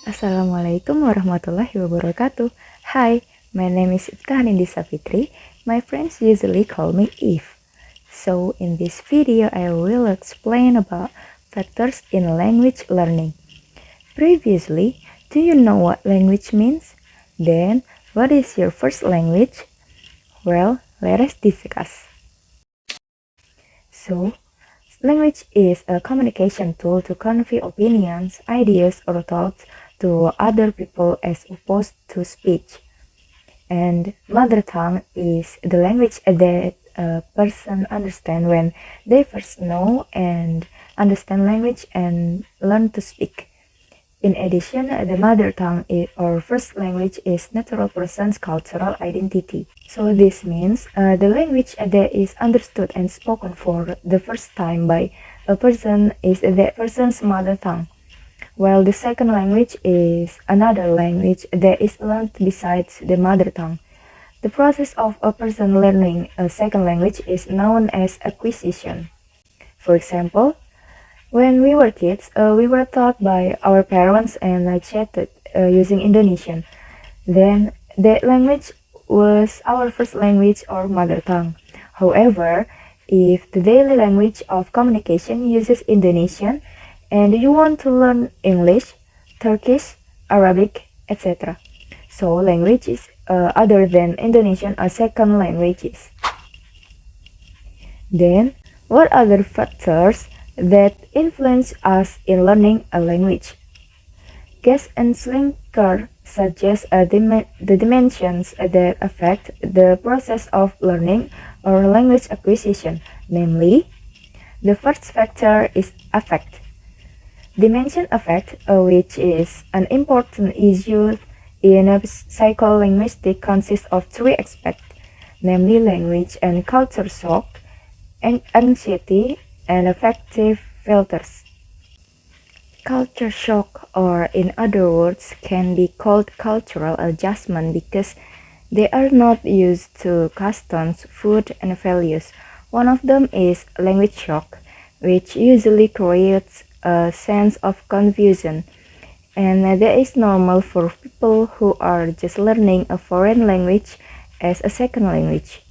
Assalamualaikum warahmatullahi wabarakatuh. Hi, my name is Iftah. My friends usually call me Eve. So in this video, I will explain about factors in language learning. Previously, do you know what language means? Then, what is your first language? Well, let us discuss. So, language is a communication tool to convey opinions, ideas, or thoughts to other people as opposed to speech. And mother tongue is the language that a person understands when they first know and understand language and learn to speak. In addition, the mother tongue or first language is natural person's cultural identity. So this means the language that is understood and spoken for the first time by a person is that person's mother tongue, while the second language is another language that is learned besides the mother tongue. The process of a person learning a second language is known as acquisition. For example, when we were kids, we were taught by our parents and chatted using Indonesian. Then that language was our first language or mother tongue. However, if the daily language of communication uses Indonesian and you want to learn English, Turkish, Arabic, etc. So languages other than Indonesian are second languages. Then, what other factors that influence us in learning a language? Guess and Slinker suggest the dimensions that affect the process of learning or language acquisition, namely, the first factor is affect. Dimension affect, which is an important issue in psycholinguistics, consists of three aspects, namely language and culture shock, anxiety, and affective filters. Culture shock, or in other words, can be called cultural adjustment because they are not used to customs, food, and values. One of them is language shock, which usually creates a sense of confusion, and that is normal for people who are just learning a foreign language as a second language.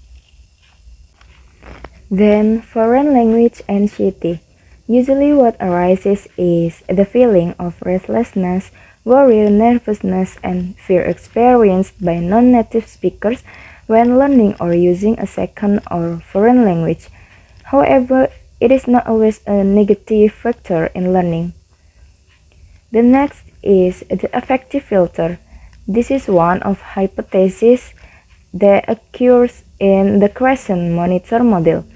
Then, foreign language anxiety. Usually what arises is the feeling of restlessness, worry, nervousness, and fear experienced by non-native speakers when learning or using a second or foreign language. However, it is not always a negative factor in learning. The next is the affective filter. This is one of hypotheses that occurs in the Crescent Monitor model.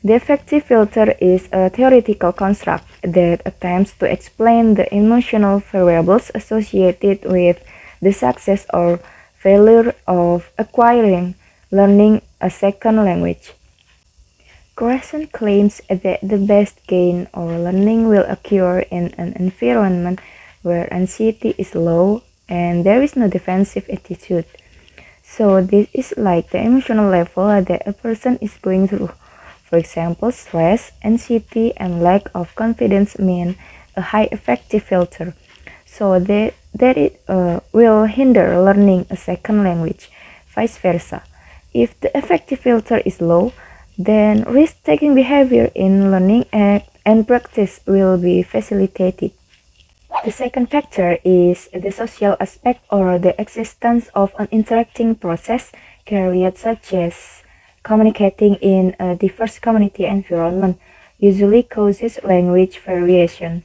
The affective filter is a theoretical construct that attempts to explain the emotional variables associated with the success or failure of acquiring, learning a second language. Crescent claims that the best gain or learning will occur in an environment where anxiety is low and there is no defensive attitude. So this is like the emotional level that a person is going through. For example, stress, anxiety, and lack of confidence mean a high affective filter, so that it will hinder learning a second language. Vice versa. If the affective filter is low, then risk-taking behavior in learning and practice will be facilitated. The second factor is the social aspect or the existence of an interacting process carried such as communicating in a diverse community environment usually causes language variation.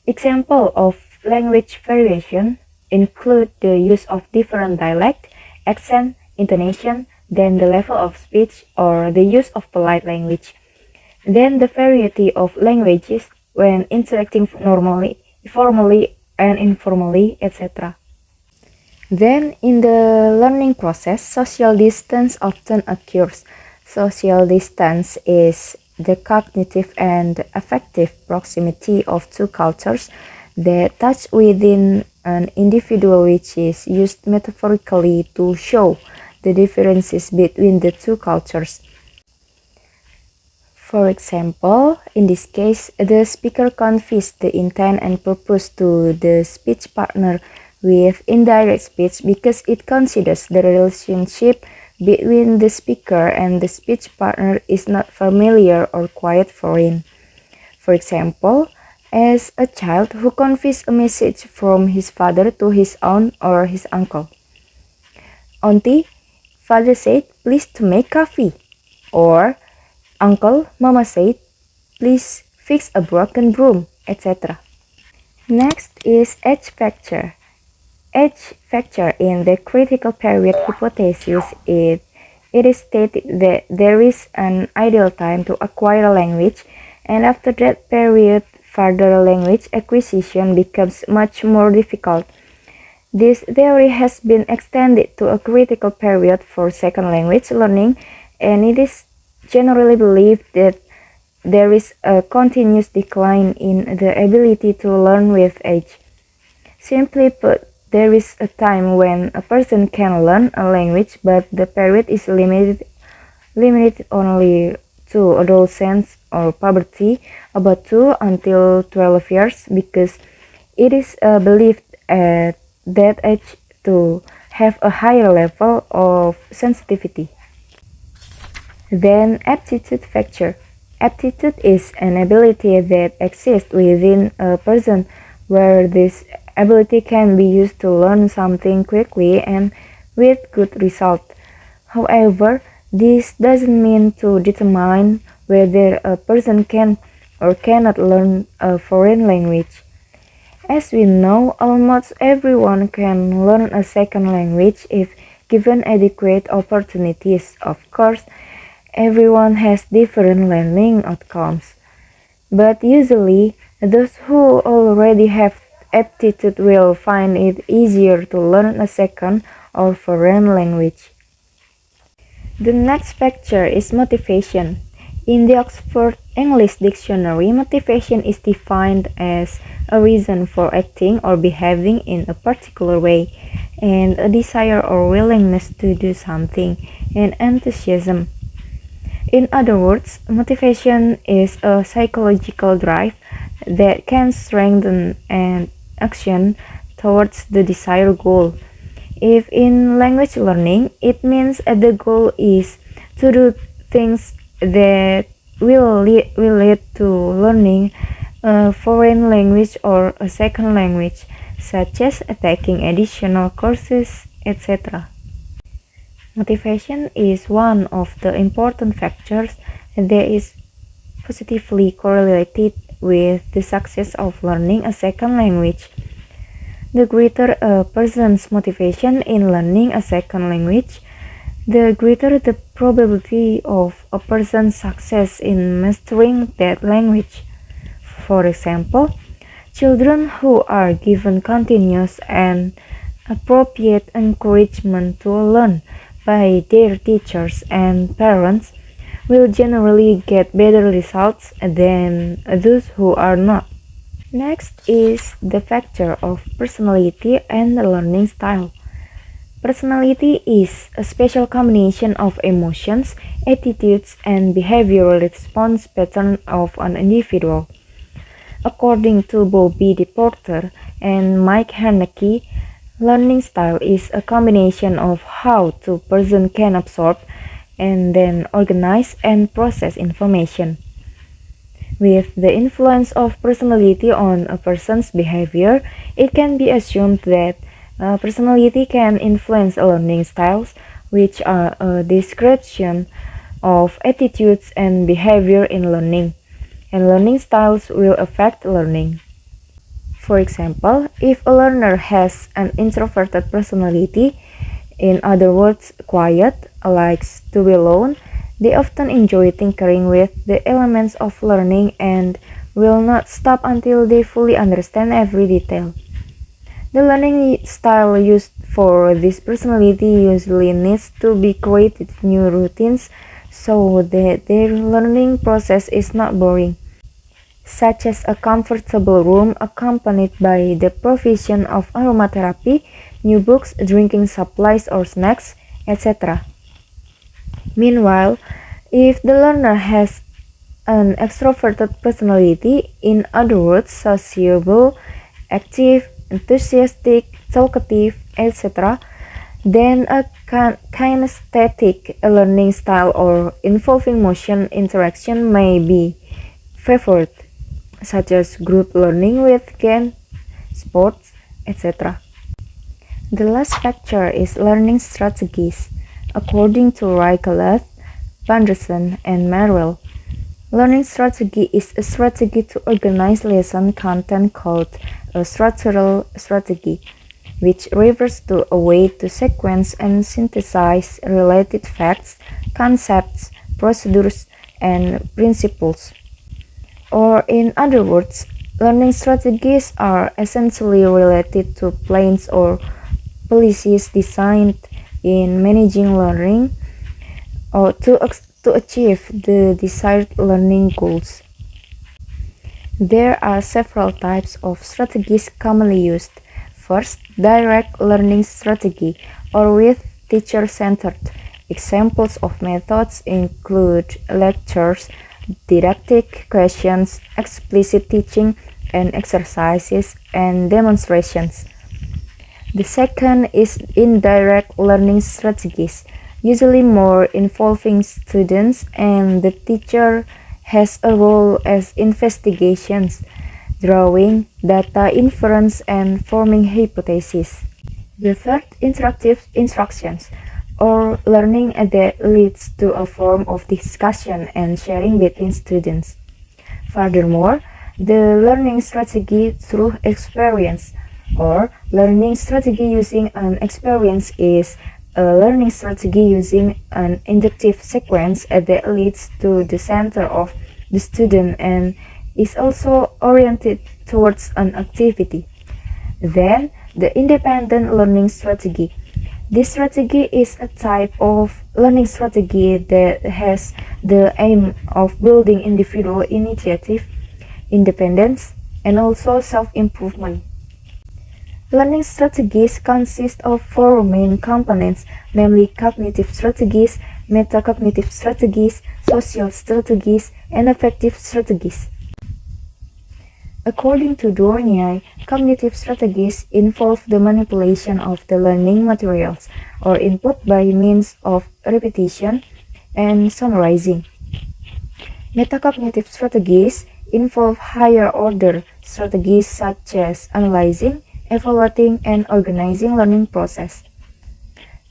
Examples of language variation include the use of different dialect, accent, intonation, then the level of speech or the use of polite language. Then the variety of languages when interacting normally, formally, and informally, etc. Then, in the learning process, social distance often occurs. Social distance is the cognitive and affective proximity of two cultures that touch within an individual, which is used metaphorically to show the differences between the two cultures. For example, in this case, the speaker conveys the intent and purpose to the speech partner with indirect speech because it considers the relationship between the speaker and the speech partner is not familiar or quite foreign. For example, as a child who conveys a message from his father to his aunt or his uncle. Auntie, father said, please to make coffee. Or, uncle, mama said, please fix a broken broom, etc. Next is age factor. Age factor in the critical period hypothesis it is stated that there is an ideal time to acquire language, and after that period, further language acquisition becomes much more difficult. This theory has been extended to a critical period for second language learning, and it is generally believed that there is a continuous decline in the ability to learn with age. Simply put, there is a time when a person can learn a language, but the period is limited only to adolescence or puberty, about 2 until 12 years, because it is believed at that age to have a higher level of sensitivity. Then aptitude factor. Aptitude is an ability that exists within a person where this ability can be used to learn something quickly and with good result. However, this doesn't mean to determine whether a person can or cannot learn a foreign language. As we know, almost everyone can learn a second language if given adequate opportunities. Of course, everyone has different learning outcomes, but usually those who already have aptitude will find it easier to learn a second or foreign language. The next factor is motivation. In the Oxford English Dictionary, motivation is defined as a reason for acting or behaving in a particular way, and a desire or willingness to do something, and enthusiasm. In other words, motivation is a psychological drive that can strengthen an action towards the desired goal. If in language learning, it means the goal is to do things that will lead to learning a foreign language or a second language, such as taking additional courses, etc. Motivation is one of the important factors that is positively correlated with the success of learning a second language. The greater a person's motivation in learning a second language, the greater the probability of a person's success in mastering that language. For example, children who are given continuous and appropriate encouragement to learn by their teachers and parents will generally get better results than those who are not. Next is the factor of personality and learning style. Personality is a special combination of emotions, attitudes, and behavioral response patterns of an individual. According to Bobby DePorter and Mike Haneke, learning style is a combination of how a person can absorb and then organize and process information. With the influence of personality on a person's behavior, it can be assumed that personality can influence learning styles, which are a description of attitudes and behavior in learning, and learning styles will affect learning. For example, if a learner has an introverted personality, in other words, quiet, likes to be alone, they often enjoy tinkering with the elements of learning and will not stop until they fully understand every detail. The learning style used for this personality usually needs to be created new routines so that their learning process is not boring, such as a comfortable room accompanied by the provision of aromatherapy, new books, drinking supplies or snacks, etc. Meanwhile, if the learner has an extroverted personality, in other words, sociable, active, enthusiastic, talkative, etc., then a kinesthetic learning style or involving motion interaction may be favored, such as group learning with games, sports, etc. The last factor is learning strategies. According to Reichelt, Vanderson, and Merrill, learning strategy is a strategy to organize lesson content called a structural strategy, which refers to a way to sequence and synthesize related facts, concepts, procedures, and principles. Or in other words, learning strategies are essentially related to plans or policies designed in managing learning or to achieve the desired learning goals. There are several types of strategies commonly used. First, direct learning strategy, or with teacher-centered. Examples of methods include lectures, didactic questions, explicit teaching, and exercises and demonstrations. The second is indirect learning strategies, usually more involving students, and the teacher has a role as investigations, drawing data inference, and forming hypotheses. The third, interactive instructions, or learning that leads to a form of discussion and sharing between students. Furthermore, the learning strategy through experience, or learning strategy using an experience, is a learning strategy using an inductive sequence that leads to the center of the student and is also oriented towards an activity. Then, the independent learning strategy. This strategy is a type of learning strategy that has the aim of building individual initiative, independence, and also self-improvement. Learning strategies consist of four main components, namely cognitive strategies, metacognitive strategies, social strategies, and affective strategies. According to Dornier, cognitive strategies involve the manipulation of the learning materials or input by means of repetition and summarizing. Metacognitive strategies involve higher order strategies such as analyzing, evaluating, and organizing learning process.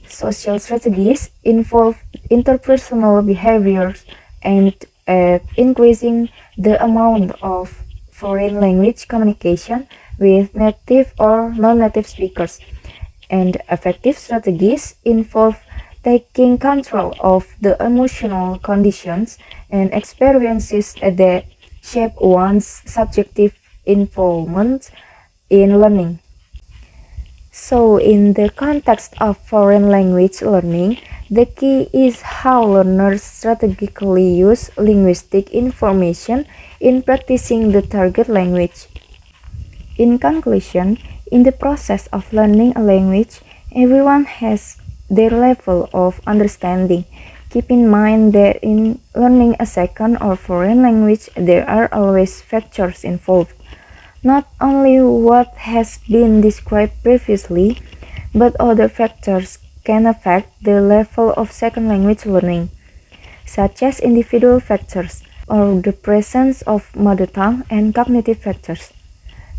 Social strategies involve interpersonal behaviors aimed at increasing the amount of foreign language communication with native or non-native speakers. And affective strategies involve taking control of the emotional conditions and experiences that shape one's subjective involvement in learning. So, in the context of foreign language learning, the key is how learners strategically use linguistic information in practicing the target language. In conclusion, in the process of learning a language, everyone has their level of understanding. Keep in mind that in learning a second or foreign language, there are always factors involved. Not only what has been described previously, but other factors can affect the level of second language learning, such as individual factors or the presence of mother tongue and cognitive factors.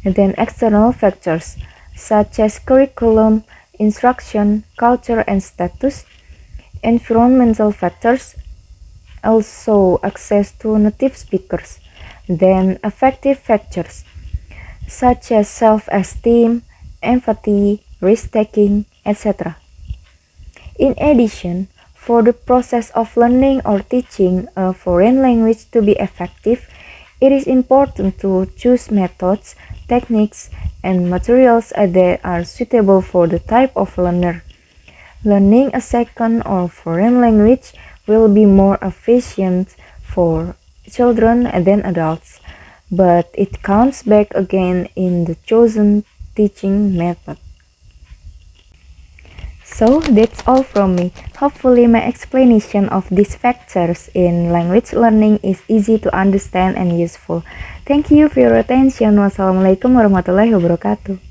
And then external factors, such as curriculum, instruction, culture, and status. Environmental factors, also access to native speakers. Then affective factors, such as self-esteem, empathy, risk-taking, etc. In addition, for the process of learning or teaching a foreign language to be effective, it is important to choose methods, techniques, and materials that are suitable for the type of learner. Learning a second or foreign language will be more efficient for children than adults, but it comes back again in the chosen teaching method. So that's all from me. Hopefully my explanation of these factors in language learning is easy to understand and useful. Thank you for your attention. Wassalamualaikum warahmatullahi wabarakatuh.